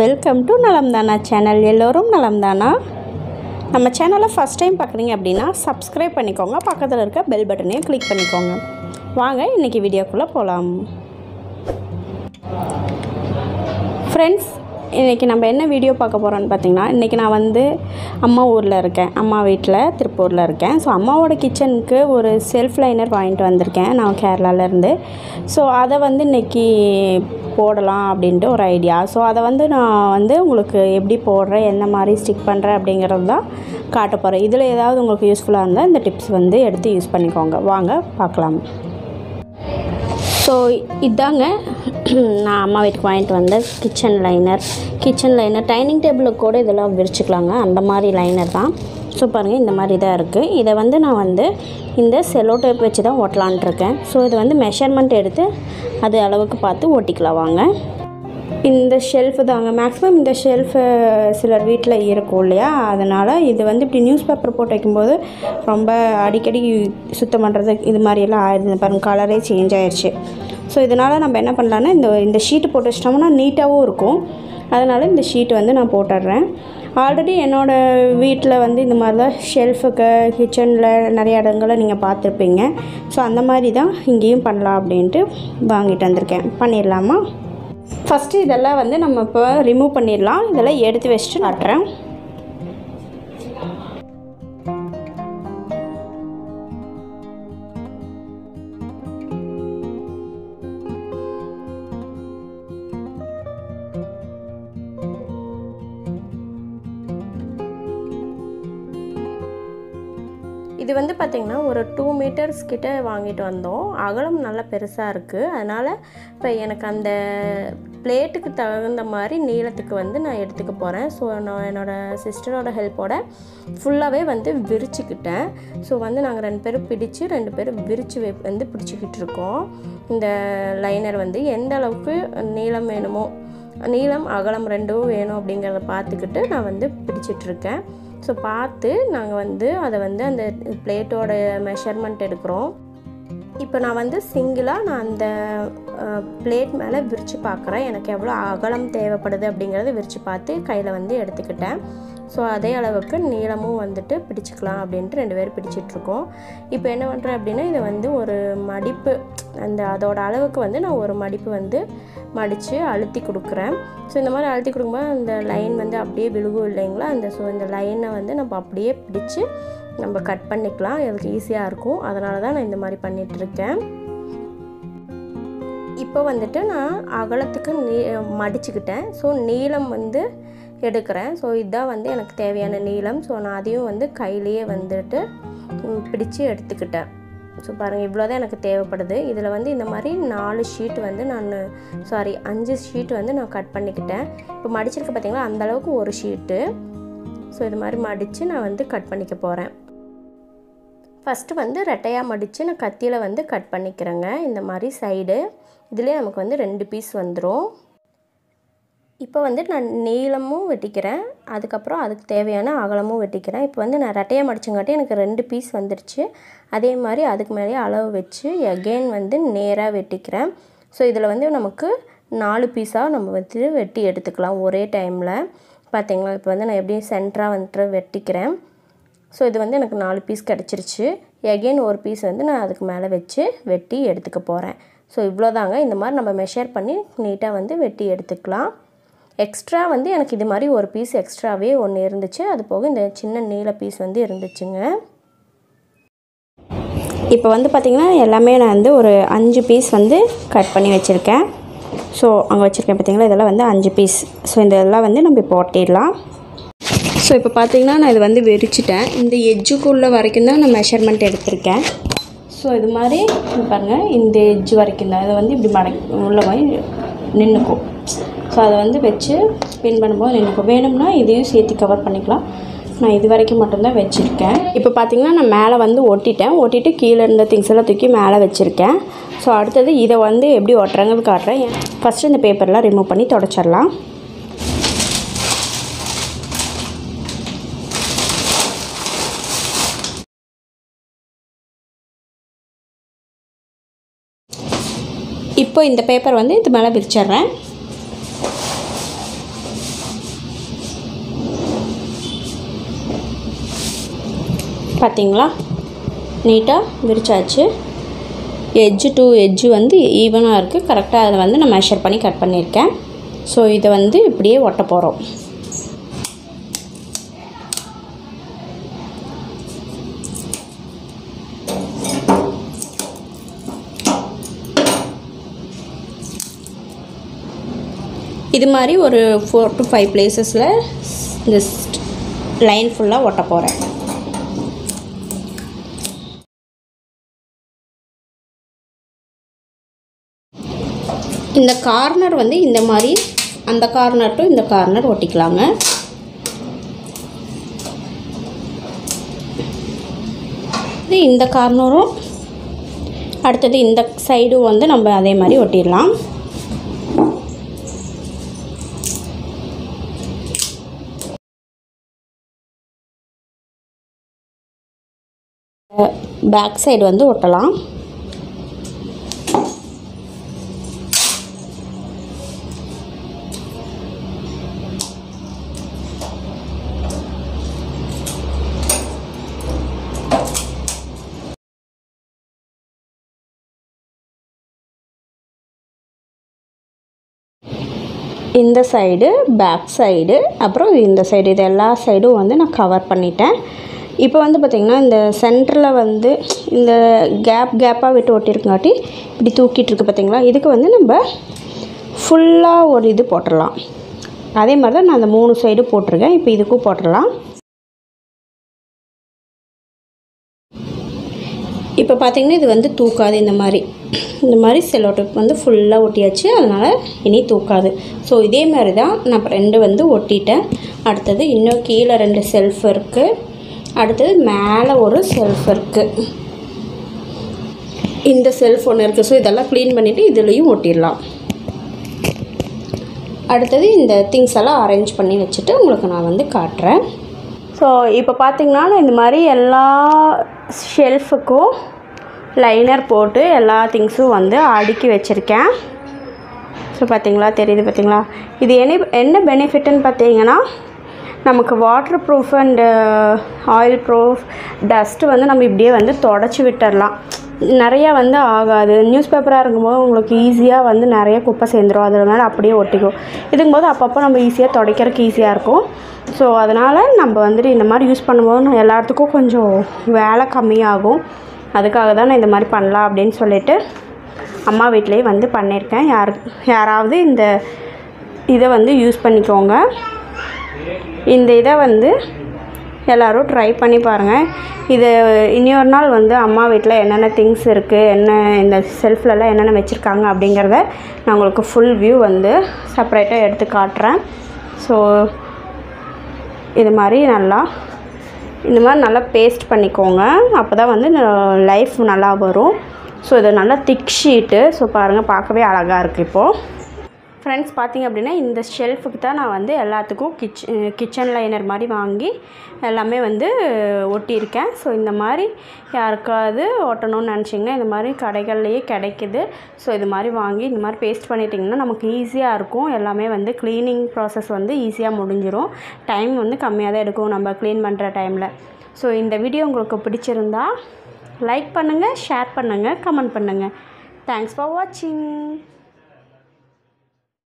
Welcome to நலம்தானா channel. எல்லோரும் நலம்தானா. நம்ம சேனலை ஃபஸ்ட் டைம் பார்க்குறீங்க அப்படின்னா சப்ஸ்கிரைப் பண்ணிக்கோங்க, பக்கத்தில் இருக்க பெல் பட்டனையும் கிளிக் பண்ணிக்கோங்க. வாங்க இன்றைக்கி வீடியோக்குள்ளே போகலாம். ஃப்ரெண்ட்ஸ், இன்றைக்கி நம்ம என்ன வீடியோ பார்க்க போகிறோன்னு பார்த்தீங்கன்னா, இன்றைக்கி நான் வந்து அம்மா ஊரில் இருக்கேன், அம்மா வீட்டில் திருப்பூரில் இருக்கேன். ஸோ அம்மாவோட கிச்சனுக்கு ஒரு செல்ஃப் லைனர் வாங்கிட்டு வந்திருக்கேன் நான் கேரளாவிலேருந்து. ஸோ அதை வந்து இன்றைக்கி போடலாம் அப்படின்ட்டு ஒரு ஐடியா. ஸோ அதை வந்து நான் வந்து உங்களுக்கு எப்படி போடுறேன், எந்த மாதிரி ஸ்டிக் பண்ணுறேன் அப்படிங்கிறது தான் காட்ட போகிறேன். இதில் ஏதாவது உங்களுக்கு யூஸ்ஃபுல்லாக இருந்தால் இந்த டிப்ஸ் வந்து எடுத்து யூஸ் பண்ணிக்கோங்க. வாங்க பார்க்கலாம். ஸோ இதாங்க நான் அம்மா வீட்டுக்கு வாங்கிட்டு வந்த கிச்சன் லைனர் டைனிங் டேபிளுக்கு கூட இதெல்லாம் விரிச்சிக்கலாங்க, அந்த மாதிரி லைனர் தான். ஸோ பாருங்கள், இந்த மாதிரி தான் இருக்குது. இதை வந்து நான் வந்து இந்த செல்லோ டேப் வச்சு தான் ஒட்டலான்ட்ருக்கேன். ஸோ இது வந்து மெஷர்மெண்ட் எடுத்து அது அளவுக்கு பார்த்து ஒட்டிக்கலாம். வாங்க. இந்த ஷெல்ஃபு தாங்க, மேக்ஸிமம் இந்த ஷெல்ஃபு சிலர் வீட்டில் இருக்கும் இல்லையா, அதனால் இது வந்து இப்படி நியூஸ் பேப்பர் போட்டு வைக்கும்போது ரொம்ப அடிக்கடி சுத்தம் பண்ணுறது இது மாதிரியெல்லாம் ஆயிடுது. பாருங்கள், கலரே சேஞ்ச் ஆயிடுச்சு. ஸோ இதனால் நம்ம என்ன பண்ணலான்னா இந்த ஷீட்டு போட்டு வச்சிட்டோம்னா நீட்டாகவும் இருக்கும். அதனால் இந்த ஷீட்டு வந்து நான் போட்டுடுறேன். ஆல்ரெடி என்னோடய வீட்டில் வந்து இந்த மாதிரி தான் ஷெல்ஃபுக்கு கிச்சனில் நிறைய இடங்களில் நீங்கள் பார்த்துருப்பீங்க. ஸோ அந்த மாதிரி தான் இங்கேயும் பண்ணலாம் அப்படின்ட்டு வாங்கிட்டு வந்திருக்கேன். பண்ணிடலாமா? ஃபஸ்ட்டு இதெல்லாம் வந்து நம்ம இப்போ ரிமூவ் பண்ணிடலாம். இதெல்லாம் எடுத்து வச்சுட்டு காட்டுறேன். இது வந்து பார்த்திங்கன்னா ஒரு 2 மீட்டர்ஸ் கிட்ட வாங்கிட்டு வந்தோம். அகலம் நல்லா பெருசாக இருக்குது. அதனால் இப்போ எனக்கு அந்த பிளேட்டுக்கு தகுந்த மாதிரி நீளத்துக்கு வந்து நான் எடுத்துக்க போகிறேன். ஸோ நான் என்னோடய சிஸ்டரோட ஹெல்ப்போட ஃபுல்லாகவே வந்து விரிச்சுக்கிட்டேன். ஸோ வந்து நாங்கள் 2 பேரும் பிடிச்சி 2 பேரும் விரித்து வந்து பிடிச்சிக்கிட்டு இருக்கோம். இந்த லைனர் வந்து எந்த அளவுக்கு நீளம் வேணுமோ, நீளம் அகலம் ரெண்டும் வேணும் அப்படிங்கிறத பார்த்துக்கிட்டு நான் வந்து பிடிச்சிட்ருக்கேன். ஸோ பார்த்து நாங்கள் வந்து அதை வந்து அந்த பிளேட்டோட மெஷர்மெண்ட் எடுக்கிறோம். இப்போ நான் வந்து சிங்கிளாக நான் அந்த பிளேட் மேலே விரித்து பார்க்குறேன். எனக்கு எவ்வளோ அகலம் தேவைப்படுது அப்படிங்கிறத விரித்து பார்த்து கையில் வந்து எடுத்துக்கிட்டேன். ஸோ அதே அளவுக்கு நீளமும் வந்துட்டு பிடிச்சிக்கலாம் அப்படின்ட்டு 2 பேர் பிடிச்சிட்ருக்கோம். இப்போ என்ன பண்ணுறேன் அப்படின்னா, இதை வந்து ஒரு மடிப்பு, அதோட அளவுக்கு வந்து நான் ஒரு மடிப்பு வந்து மடித்து அழுத்தி கொடுக்குறேன். ஸோ இந்த மாதிரி அழுத்தி கொடுக்கும்போது அந்த லைன் வந்து அப்படியே விழுகும் இல்லைங்களா, ஸோ இந்த லைனை வந்து நம்ம அப்படியே பிடிச்சி நம்ம கட் பண்ணிக்கலாம். அதுக்கு ஈஸியாக இருக்கும். அதனால தான் நான் இந்த மாதிரி பண்ணிகிட்ருக்கேன். இப்போ வந்துட்டு நான் அகலத்துக்கு மடிச்சுக்கிட்டேன். ஸோ நீளம் வந்து எடுக்கிறேன். ஸோ இதுதான் வந்து எனக்கு தேவையான நீளம். ஸோ நான் அதையும் வந்து கையிலேயே வந்துட்டு பிடிச்சி எடுத்துக்கிட்டேன். ஸோ பாருங்கள், இவ்வளோ தான் எனக்கு தேவைப்படுது. இதில் வந்து இந்த மாதிரி 4 ஷீட் வந்து 5 ஷீட் வந்து நான் கட் பண்ணிக்கிட்டேன். இப்போ மடிச்சிருக்க பார்த்திங்களா, அந்தளவுக்கு ஒரு ஷீட்டு. ஸோ இது மாதிரி மடித்து நான் வந்து கட் பண்ணிக்க போகிறேன். ஃபஸ்ட்டு வந்து ரெட்டையாக மடித்து நான் கத்தியில் வந்து கட் பண்ணிக்கிறேங்க. இந்த மாதிரி சைடு இதிலே நமக்கு வந்து 2 பீஸ் வந்துடும். இப்போ வந்து நான் நீளமும் வெட்டிக்கிறேன், அதுக்கப்புறம் அதுக்கு தேவையான அகலமும் வெட்டிக்கிறேன். இப்போ வந்து நான் ரெட்டையாக மடிச்சங்காட்டி எனக்கு 2 பீஸ் வந்துடுச்சு. அதே மாதிரி அதுக்கு மேலேயே அளவு வச்சு எகெயின் வந்து நேராக வெட்டிக்கிறேன். ஸோ இதில் வந்து நமக்கு 4 பீஸாக நம்ம வந்து வெட்டி எடுத்துக்கலாம் ஒரே டைமில். பார்த்திங்களா, இப்போ வந்து நான் எப்படியும் சென்டராக வந்துட்டு வெட்டிக்கிறேன். ஸோ இது வந்து எனக்கு 4 பீஸ் கிடச்சிருச்சு. எகெயின் ஒரு பீஸ் வந்து நான் அதுக்கு மேலே வச்சு வெட்டி எடுத்துக்க போகிறேன். ஸோ இவ்வளோதாங்க. இந்த மாதிரி நம்ம மெஷர் பண்ணி நீட்டாக வந்து வெட்டி எடுத்துக்கலாம். எக்ஸ்ட்ரா வந்து எனக்கு இது மாதிரி ஒரு பீஸ் எக்ஸ்ட்ராவே ஒன்று இருந்துச்சு. அது போக இந்த சின்ன நீள பீஸ் வந்து இருந்துச்சுங்க. இப்போ வந்து பார்த்திங்கன்னா எல்லாமே நான் வந்து ஒரு 5 பீஸ் வந்து கட் பண்ணி வச்சுருக்கேன். ஸோ அங்கே வச்சுருக்கேன் பார்த்திங்களா, இதெல்லாம் வந்து 5 பீஸ். ஸோ இதெல்லாம் வந்து நம்ம இப்போ ஒட்டிடலாம். ஸோ இப்போ பார்த்திங்கன்னா நான் இது வந்து விரிச்சிட்டேன். இந்த எட்ஜுக்குள்ளே வரைக்கும் தான் நான் மெஷர்மெண்ட் எடுத்திருக்கேன். ஸோ இது மாதிரி பாருங்கள், இந்த எட்ஜு வரைக்கும் தான். இதை வந்து இப்படி உள்ளே போய் நின்றுக்கும். ஸோ அதை வந்து வச்சு பின் பண்ணும்போது நின்றுக்கும். வேணும்னா இதையும் சேர்த்து கவர் பண்ணிக்கலாம். நான் இது வரைக்கும் மட்டும்தான் வச்சுருக்கேன். இப்போ பார்த்திங்கன்னா நான் மேலே வந்து ஒட்டிட்டு கீழே இருந்த திங்ஸ் எல்லாம் தூக்கி மேலே வச்சுருக்கேன். ஸோ அடுத்தது இதை வந்து எப்படி ஒட்டுறாங்கன்னு காட்டுறேன். ஃபஸ்ட்டு இந்த பேப்பர்லாம் ரிமூவ் பண்ணி தொடச்சிடலாம். இப்போ இந்த பேப்பர் வந்து இது மேலே விரிச்சிடுறேன். பார்த்தீங்களா, நீட்டாக விரிச்சாச்சு. எட்ஜு டு எட்ஜு வந்து ஈவனாக இருக்குது. கரெக்டாக அதை வந்து நான் மெஷர் பண்ணி கட் பண்ணியிருக்கேன். ஸோ இதை வந்து இப்படியே ஒட்ட போகிறோம். இது மாதிரி ஒரு 4 to 5 பிளேசஸில் இந்த லைன் ஃபுல்லாக ஒட்ட போகிறேன். இந்த கார்னர் வந்து இந்த மாதிரி அந்த கார்னர் டு இந்த கார்னர் ஒட்டிக்கலாங்க. இந்த கார்னரும் அடுத்தது இந்த சைடும் வந்து நம்ம அதே மாதிரி ஒட்டிடலாம். பேக் சைடு வந்து ஒட்டலாம். இந்த சைடு, பேக் சைடு, அப்புறம் இந்த சைடு, இது எல்லா சைடும் வந்து நான் கவர் பண்ணிட்டேன். இப்போ வந்து பார்த்திங்கன்னா இந்த சென்டரில் வந்து இந்த கேப்பாக விட்டு ஒட்டியிருக்காட்டி இப்படி தூக்கிட்டு இருக்கு பார்த்திங்களா. இதுக்கு வந்து நம்ம ஃபுல்லாக ஒரு இது போட்டுடலாம். அதே மாதிரி தான் நான் அந்த 3 சைடு போட்டிருக்கேன். இப்போ இதுக்கும் போட்டுடலாம். இப்போ பார்த்திங்கன்னா இது வந்து தூக்காது. இந்த மாதிரி செல்லோ டேப் வந்து ஃபுல்லாக ஒட்டியாச்சு. அதனால் இனி தூக்காது. ஸோ இதே மாதிரி தான் நான் 2 வந்து ஒட்டிட்டேன். அடுத்தது இன்னும் கீழே 2 செல்ஃப் இருக்குது. அடுத்தது மேலே ஒரு செல்ஃப் இருக்குது. இந்த செல்ஃப் ஒன்று இருக்குது. ஸோ இதெல்லாம் க்ளீன் பண்ணிவிட்டு இதுலேயும் ஒட்டிடலாம். அடுத்தது இந்த திங்ஸ் எல்லாம் அரேஞ்ச் பண்ணி வச்சுட்டு உங்களுக்கு நான் வந்து காட்டுறேன். ஸோ இப்போ பார்த்திங்கன்னா இந்த மாதிரி எல்லா ஷெல்ஃபுக்கும் லைனர் போட்டு எல்லா திங்ஸும் வந்து அடுக்கி வச்சுருக்கேன். ஸோ பார்த்திங்களா, தெரியுது பார்த்திங்களா. இது என்ன பெனிஃபிட்டுன்னு பார்த்தீங்கன்னா, நமக்கு water proof and oil proof dust வந்து நம்ம இப்படியே வந்து தொடச்சி விட்டுடலாம். நிறையா வந்து ஆகாது. நியூஸ் பேப்பராக இருக்கும்போது உங்களுக்கு ஈஸியாக வந்து நிறைய குப்பை சேர்ந்துடும். அதில் மேலே அப்படியே ஒட்டிக்கும். இதுங்கும்போது அப்பப்போ நம்ம ஈஸியாக துடைக்கிறதுக்கு ஈஸியாக இருக்கும். ஸோ அதனால் நம்ம வந்துட்டு இந்த மாதிரி யூஸ் பண்ணும்போது எல்லாத்துக்கும் கொஞ்சம் வேலை கம்மியாகும். அதுக்காக தான் நான் இந்த மாதிரி பண்ணலாம் அப்படின்னு சொல்லிட்டு அம்மா வீட்டிலேயே வந்து பண்ணியிருக்கேன். யாராவது இந்த இதை வந்து யூஸ் பண்ணிக்கோங்க. இந்த இதை வந்து எல்லோரும் ட்ரை பண்ணி பாருங்கள். இது இன்னொரு நாள் வந்து அம்மா வீட்டில் என்னென்ன திங்ஸ் இருக்குது, என்ன இந்த செல்ஃப்லலாம் என்னென்ன வச்சுருக்காங்க அப்படிங்கிறத நான் உங்களுக்கு ஃபுல் வியூ வந்து செப்பரேட்டாக எடுத்து காட்டுறேன். ஸோ இது மாதிரி நல்லா பேஸ்ட் பண்ணிக்கோங்க. அப்போ தான் வந்து லைஃப் நல்லா வரும். ஸோ இது நல்லா திக் ஷீட்டு. ஸோ பாருங்கள், பார்க்கவே அழகாக இருக்குது. இப்போது ஃப்ரெண்ட்ஸ் பார்த்திங்க அப்படின்னா இந்த ஷெல்ஃபுக்கு தான் நான் வந்து எல்லாத்துக்கும் கிச்சன் லைனர் மாதிரி வாங்கி எல்லாமே வந்து ஒட்டியிருக்கேன். ஸோ இந்த மாதிரி யாருக்காவது ஒட்டணும்னு நினச்சிங்கன்னா இந்த மாதிரி கடைகள்லேயே கிடைக்குது. ஸோ இது மாதிரி வாங்கி இந்த மாதிரி பேஸ்ட் பண்ணிட்டிங்கன்னா நமக்கு ஈஸியாக இருக்கும். எல்லாமே வந்து க்ளீனிங் ப்ராசஸ் வந்து ஈஸியாக முடிஞ்சிடும். டைம் வந்து கம்மியாக தான் எடுக்கும் நம்ம க்ளீன் பண்ணுற டைமில். ஸோ இந்த வீடியோ உங்களுக்கு பிடிச்சிருந்தா லைக் பண்ணுங்கள், ஷேர் பண்ணுங்கள், கமெண்ட் பண்ணுங்கள். தேங்க்ஸ் ஃபார் வாட்சிங்.